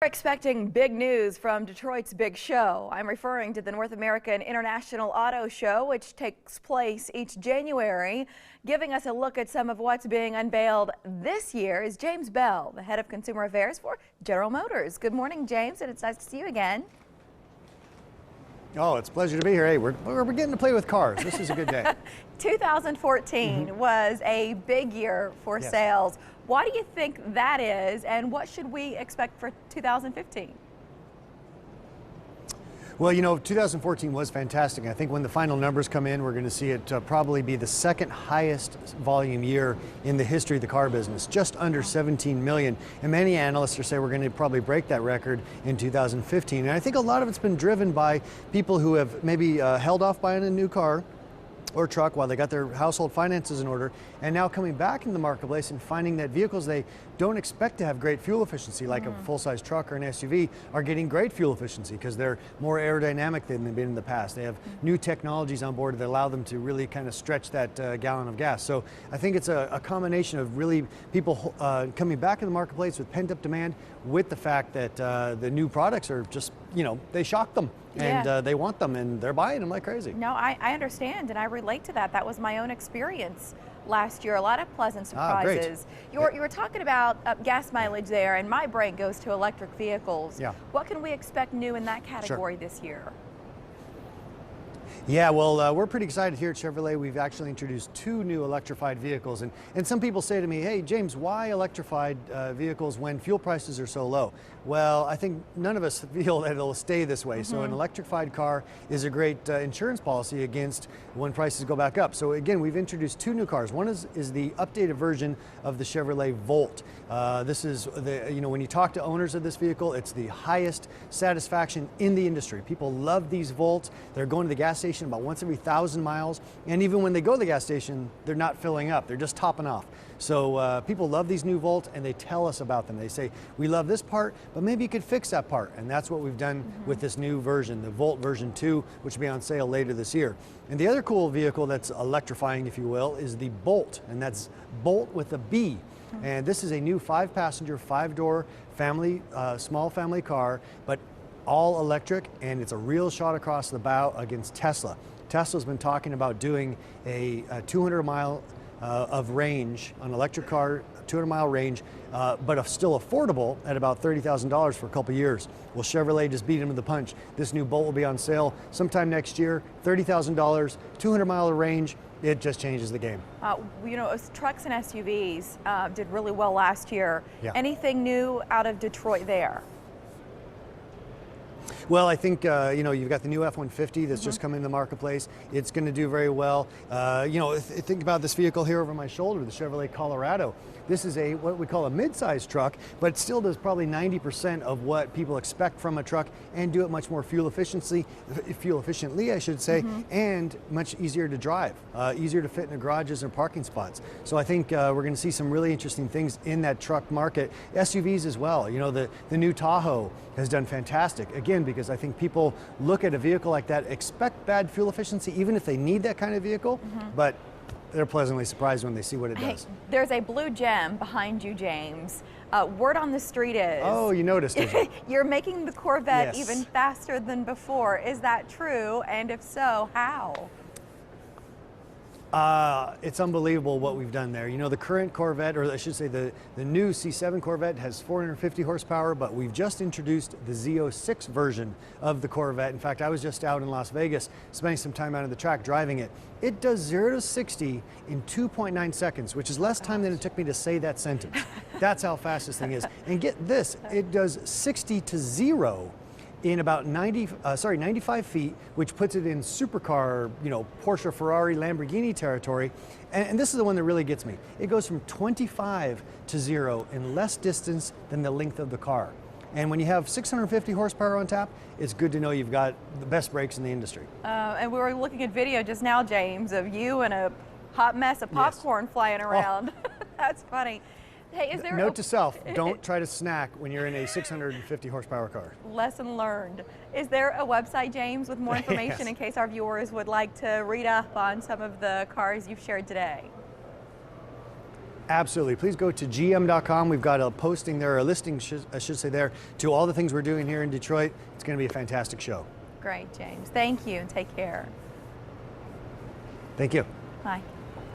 Expecting big news from Detroit's big show. I'm referring to the North American International Auto Show, which takes place each January. Giving us a look at some of what's being unveiled this year is James Bell, the head of consumer affairs for General Motors. Good morning, James, and it's nice to see you again. Oh, it's a pleasure to be here. Hey, we're getting to play with cars. This is a good day. 2014 was a big year for sales. Why do you think that is, and what should we expect for 2015? Well, you know, 2014 was fantastic. I think when the final numbers come in, we're going to see it probably be the second highest volume year in the history of the car business, just under 17 million. And many analysts are saying we're going to probably break that record in 2015. And I think a lot of it's been driven by people who have maybe held off buying a new car or truck while they got their household finances in order, and now coming back in the marketplace and finding that vehicles they don't expect to have great fuel efficiency, like a full-size truck or an SUV, are getting great fuel efficiency because they're more aerodynamic than they've been in the past. They have new technologies on board that allow them to really kind of stretch that gallon of gas. So I think it's a combination of really people coming back in the marketplace with pent-up demand, with the fact that the new products are just, you know, they shock them. And they want them, and they're buying them like crazy. No, I understand, and I relate to that. That was my own experience last year. A lot of pleasant surprises. You were talking about gas mileage there, and my brain goes to electric vehicles. Yeah. What can we expect new in that category this year? Yeah, well, we're pretty excited here at Chevrolet. We've actually introduced two new electrified vehicles. And some people say to me, hey, James, why electrified vehicles when fuel prices are so low? Well, I think none of us feel that it'll stay this way. So an electrified car is a great insurance policy against when prices go back up. So again, we've introduced two new cars. One is the updated version of the Chevrolet Volt. This is the, you know, when you talk to owners of this vehicle, it's the highest satisfaction in the industry. People love these Volts. They're going to the gas station about once every 1,000 miles. And even when they go to the gas station, they're not filling up. They're just topping off. So people love these new Volts, and they tell us about them. They say, we love this part, but maybe you could fix that part. And that's what we've done with this new version, the Volt version 2, which will be on sale later this year. And the other cool vehicle that's electrifying, if you will, is the Bolt, and that's Bolt with a B. And this is a new 5-passenger, 5-door family, small family car, but all electric, and it's a real shot across the bow against Tesla. Tesla's been talking about doing a 200 mile of range, an electric car, 200-mile range, but still affordable at about $30,000 for a couple years. Well, Chevrolet just beat him to the punch. This new Bolt will be on sale sometime next year, $30,000, 200-mile range. It just changes the game. You know, trucks and SUVs did really well last year. Yeah. Anything new out of Detroit there? Well, I think, you know, you've got the new F-150 that's just come into the marketplace. It's going to do very well. You know, think about this vehicle here over my shoulder, the Chevrolet Colorado. This is what we call a mid-sized truck, but it still does probably 90% of what people expect from a truck and do it much more fuel efficiently, I should say, and much easier to drive, easier to fit in the garages and parking spots. So I think we're going to see some really interesting things in that truck market. SUVs as well. You know, the new Tahoe has done fantastic, again, because I think people look at a vehicle like that, expect bad fuel efficiency, even if they need that kind of vehicle, but they're pleasantly surprised when they see what it does. Hey, there's a blue gem behind you, James. Word on the street is... Oh, you noticed it. You're making the Corvette even faster than before. Is that true? And if so, how? It's unbelievable what we've done there. You know, the current Corvette, or I should say the new C7 Corvette has 450 horsepower, but we've just introduced the Z06 version of the Corvette. In fact, I was just out in Las Vegas spending some time out on the track driving it. It does 0 to 60 in 2.9 seconds, which is less time than it took me to say that sentence. That's how fast this thing is. And get this, it does 60 to 0 in about 95 feet, which puts it in supercar, you know, Porsche, Ferrari, Lamborghini territory. And this is the one that really gets me. It goes from 25 to 0 in less distance than the length of the car. And when you have 650 horsepower on tap, it's good to know you've got the best brakes in the industry. And we were looking at video just now, James, of you and a hot mess of popcorn flying around. That's funny. Hey, is there Note to self, don't try to snack when you're in a 650 horsepower car. Lesson learned. Is there a website, James, with more information in case our viewers would like to read up on some of the cars you've shared today? Absolutely. Please go to gm.com. We've got a posting there, a listing, I should say there, to all the things we're doing here in Detroit. It's going to be a fantastic show. Great, James. Thank you and take care. Thank you. Bye.